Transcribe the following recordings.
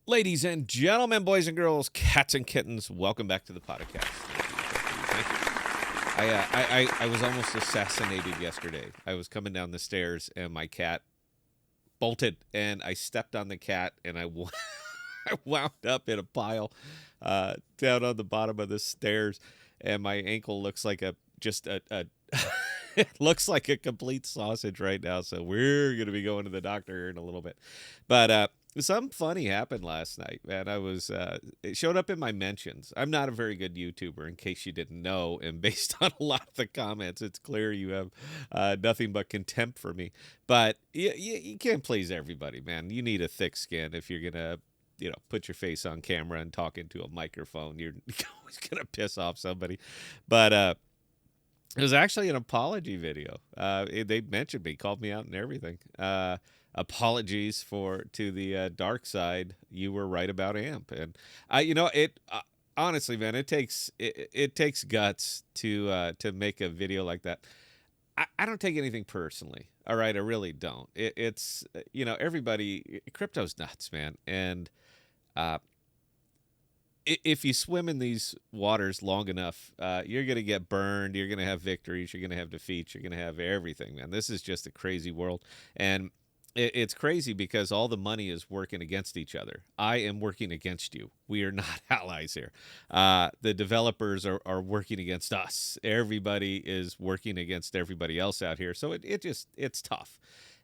Ladies and gentlemen, boys and girls, cats and kittens, welcome back to the podcast. Thank you. I was almost assassinated yesterday. I was coming down the stairs and my cat bolted, and I stepped on the cat, and I wound up in a pile down on the bottom of the stairs, and my ankle looks like a it looks like a complete sausage right now. So we're gonna be going to the doctor here in a little bit, but something funny happened last night, man. It showed up in my mentions. I'm not a very good YouTuber, in case you didn't know, and based on a lot of the comments, it's clear you have nothing but contempt for me. But you can't please everybody, man. You need a thick skin if you're gonna, put your face on camera and talk into a microphone. You're always gonna piss off somebody. But it was actually an apology video. They mentioned me, called me out and everything. Apologies to the dark side. You were right about AMP, and it. Honestly, man, it takes guts to make a video like that. I don't take anything personally. All right, I really don't. It's everybody. Crypto's nuts, man, and uh, if you swim in these waters long enough, you're going to get burned. You're going to have victories. You're going to have defeats. You're going to have everything, man. This is just a crazy world. And it's crazy because all the money is working against each other. I am working against you. We are not allies here. The developers are working against us. Everybody is working against everybody else out here. So it's tough.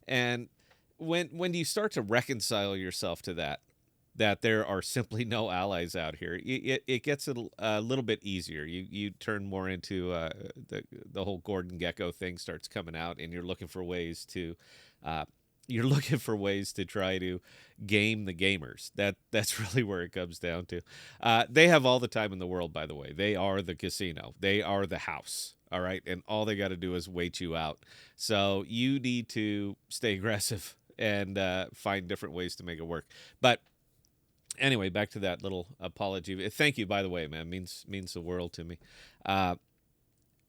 And when you start to reconcile yourself to that there are simply no allies out here, it gets a little bit easier. You turn more into the whole Gordon Gecko thing starts coming out, and you're looking for ways to try to game the gamers. That's really where it comes down to. They have all the time in the world, by the way. They are the casino. They are the house. All right, and all they got to do is wait you out. So you need to stay aggressive and find different ways to make it work. But anyway, back to that little apology. Thank you, by the way, man. Means the world to me.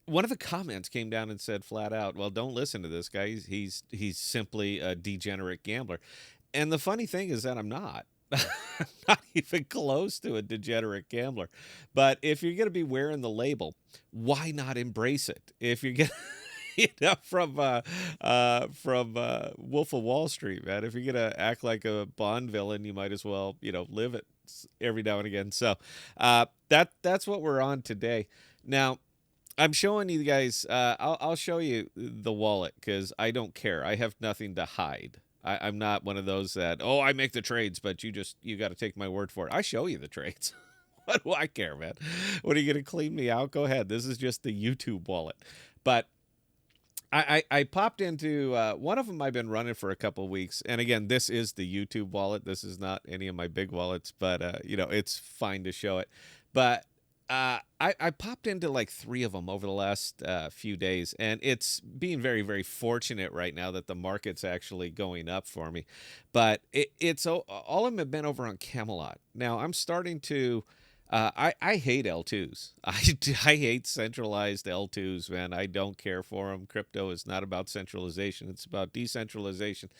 One of the comments came down and said flat out, "Well, don't listen to this guy. He's simply a degenerate gambler." And the funny thing is that I'm not. I'm not even close to a degenerate gambler. But if you're going to be wearing the label, why not embrace it? If you're going from Wolf of Wall Street, man. If you're gonna act like a Bond villain, you might as well, live it every now and again. So that's what we're on today. Now, I'm showing you guys. I'll show you the wallet because I don't care. I have nothing to hide. I'm not one of those that I make the trades, but you got to take my word for it. I show you the trades. What do I care, man? What, are you gonna clean me out? Go ahead. This is just the YouTube wallet, but. I popped into one of them. I've been running for a couple of weeks, and again, this is the YouTube wallet. This is not any of my big wallets, but it's fine to show it. But I popped into like 3 of them over the last few days, and it's being very, very fortunate right now that the market's actually going up for me. But all of them have been over on Camelot. Now I'm starting to. I hate L2s. I hate centralized L2s, man. I don't care for them. Crypto is not about centralization. It's about decentralization.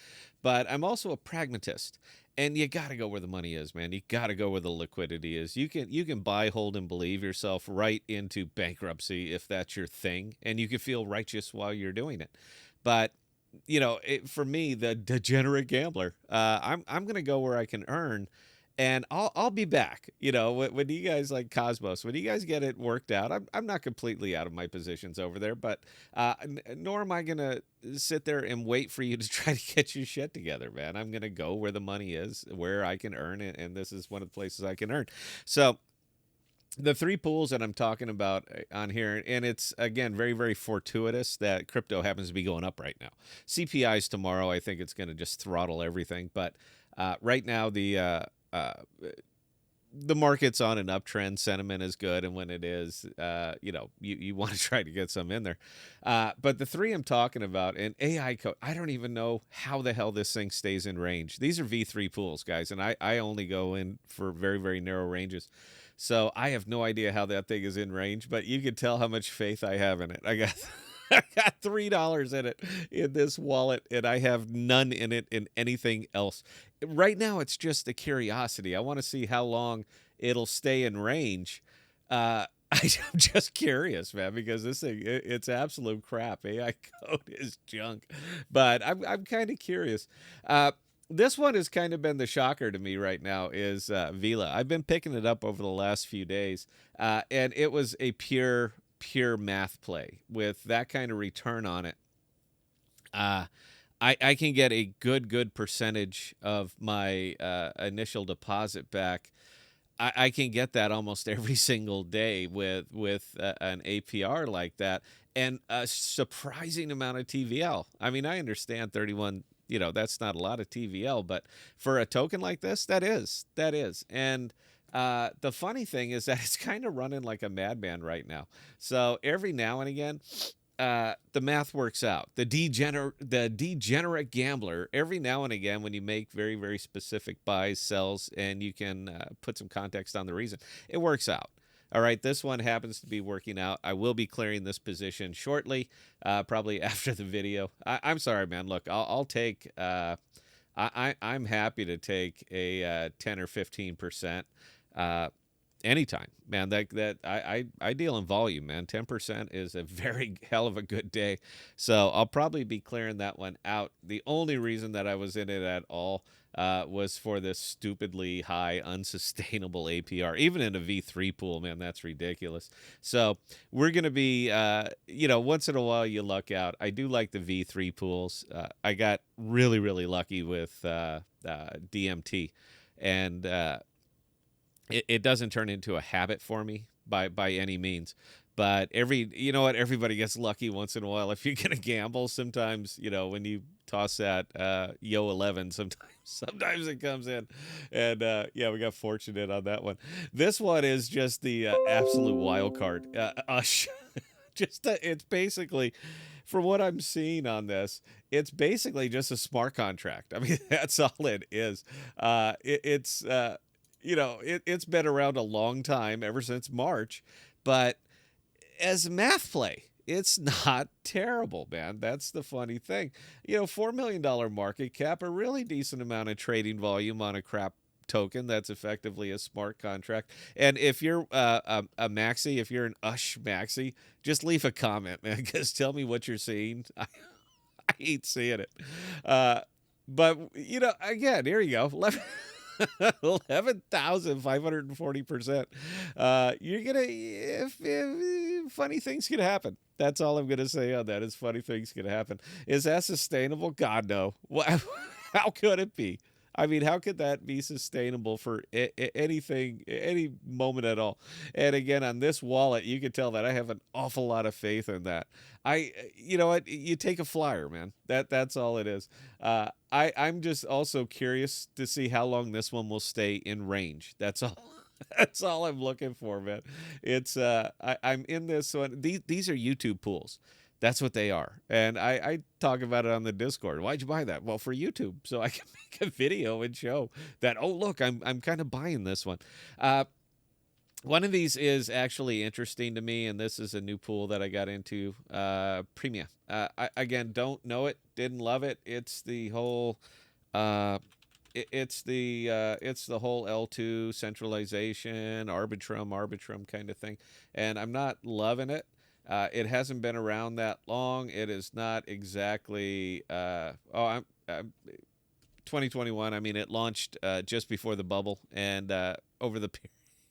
But I'm also a pragmatist. And you got to go where the money is, man. You got to go where the liquidity is. You can buy, hold, and believe yourself right into bankruptcy if that's your thing. And you can feel righteous while you're doing it. But for me, the degenerate gambler, I'm going to go where I can earn. And I'll be back. When you guys like Cosmos, when you guys get it worked out, I'm not completely out of my positions over there, but nor am I gonna sit there and wait for you to try to get your shit together, man. I'm gonna go where the money is, where I can earn it, and this is one of the places I can earn. So the 3 pools that I'm talking about on here, and it's again very, very fortuitous that crypto happens to be going up right now. CPI's tomorrow. I think it's gonna just throttle everything, but right now the market's on an uptrend. Sentiment is good, and when it is, you want to try to get some in there. But the 3 I'm talking about, and AI code, I don't even know how the hell this thing stays in range. These are V3 pools, guys, and I only go in for very, very narrow ranges. So I have no idea how that thing is in range, but you can tell how much faith I have in it. I got I got $3 in it in this wallet, and I have none in it in anything else. Right now, it's just a curiosity. I want to see how long it'll stay in range. I'm just curious, man, because this thing, it's absolute crap. AI code is junk, but I'm kind of curious. This one has kind of been the shocker to me right now is VELA. I've been picking it up over the last few days, and it was a pure math play with that kind of return on it. I can get a good percentage of my initial deposit back. I can get that almost every single day with an APR like that, and a surprising amount of TVL. I mean, I understand 31. That's not a lot of TVL, but for a token like this, that is. And the funny thing is that it's kind of running like a madman right now. So every now and again, the math works out. The degenerate gambler, every now and again, when you make very specific buys, sells, and you can put some context on the reason, it works out. All right, this one happens to be working out. I will be clearing this position shortly, probably after the video. I'm sorry, man. Look, I'll take. I'm happy to take a 10 or 15%. Anytime, man. That I deal in volume, man. 10% is a very hell of a good day. So I'll probably be clearing that one out. The only reason that I was in it at all was for this stupidly high, unsustainable APR. Even in a V3 pool, man, that's ridiculous. So we're going to be, once in a while you luck out. I do like the V3 pools. I got really lucky with DMT. And it doesn't turn into a habit for me by any means. But everybody gets lucky once in a while. If you're gonna gamble, sometimes when you toss that Yo 11, sometimes it comes in, and we got fortunate on that one. This one is just the absolute wild card. Ush, it's basically, from what I'm seeing on this, it's basically just a smart contract. I mean, that's all it is. It's been around a long time, ever since March, but as math play, it's not terrible, man. That's the funny thing. $4 million market cap, a really decent amount of trading volume on a crap token that's effectively a smart contract. And if you're a maxi, if you're an USH maxi, just leave a comment, man, because tell me what you're seeing. I hate seeing it. But, again, here you go. 11,540%. You're gonna if funny things can happen. That's all I'm gonna say on that. Is funny things can happen. Is that sustainable? God no. How could it be? I mean, how could that be sustainable for anything, any moment at all? And again, on this wallet, you can tell that I have an awful lot of faith in that. You know what? You take a flyer, man. That's all it is. I'm just also curious to see how long this one will stay in range. That's all. That's all I'm looking for, man. It's I'm in this one. These are YouTube pools. That's what they are. And I talk about it on the Discord. Why'd you buy that? Well, for YouTube, so I can make a video and show that, oh, look, I'm kind of buying this one. One of these is actually interesting to me, and this is a new pool that I got into, PREMIA. I again, don't know it, didn't love it. It's the whole it's the whole L2 centralization, Arbitrum kind of thing, and I'm not loving it. It hasn't been around that long. It is not exactly. I'm 2021. I mean, it launched just before the bubble, and over the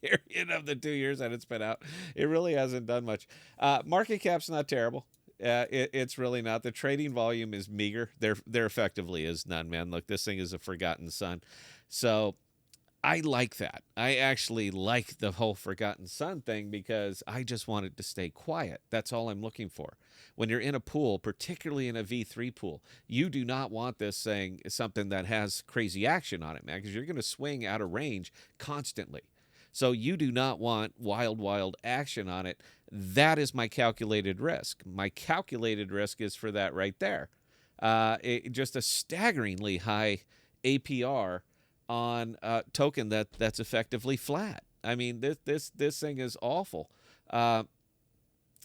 period of the 2 years that it's been out, it really hasn't done much. Market cap's not terrible. It's really not. The trading volume is meager. There effectively is none, man. Look, this thing is a forgotten son. So I like that. I actually like the whole forgotten son thing because I just want it to stay quiet. That's all I'm looking for. When you're in a pool, particularly in a V3 pool, you do not want this saying something that has crazy action on it, man, because you're going to swing out of range constantly. So you do not want wild action on it. That is my calculated risk. My calculated risk is for that right there. Just a staggeringly high APR on a token that's effectively flat. I mean, this thing is awful.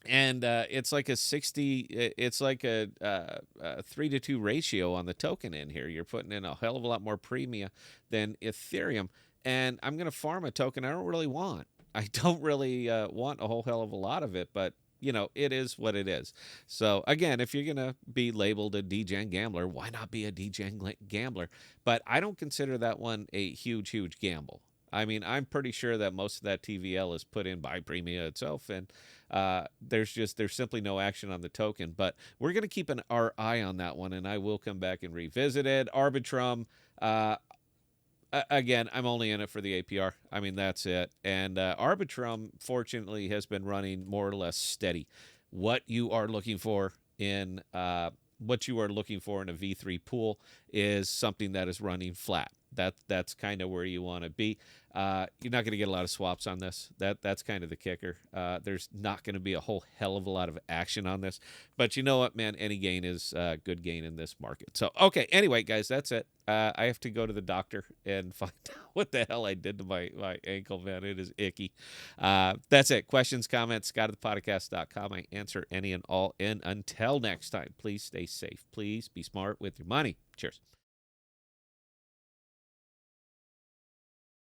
And it's like a 60, it's like a 3-to-2 ratio on the token in here. You're putting in a hell of a lot more premia than Ethereum. And I'm going to farm a token I don't really want. I don't really want a whole hell of a lot of it, but it is what it is. So again, if you're going to be labeled a DGen gambler, why not be a DGen gambler? But I don't consider that one a huge, huge gamble. I mean, I'm pretty sure that most of that TVL is put in by Premia itself, and there's simply no action on the token. But we're going to keep our eye on that one, and I will come back and revisit it. Arbitrum, uh, again, I'm only in it for the APR. I mean, that's it. And Arbitrum, fortunately, has been running more or less steady. What you are looking for in a V3 pool is something that is running flat. That's kind of where you want to be. You're not going to get a lot of swaps on this. That's kind of the kicker. There's not going to be a whole hell of a lot of action on this. But you know what, man? Any gain is good gain in this market. So, okay. Anyway, guys, that's it. I have to go to the doctor and find out what the hell I did to my ankle, man. It is icky. That's it. Questions, comments, scott@thepodcast.com. I answer any and all. And until next time, please stay safe. Please be smart with your money. Cheers.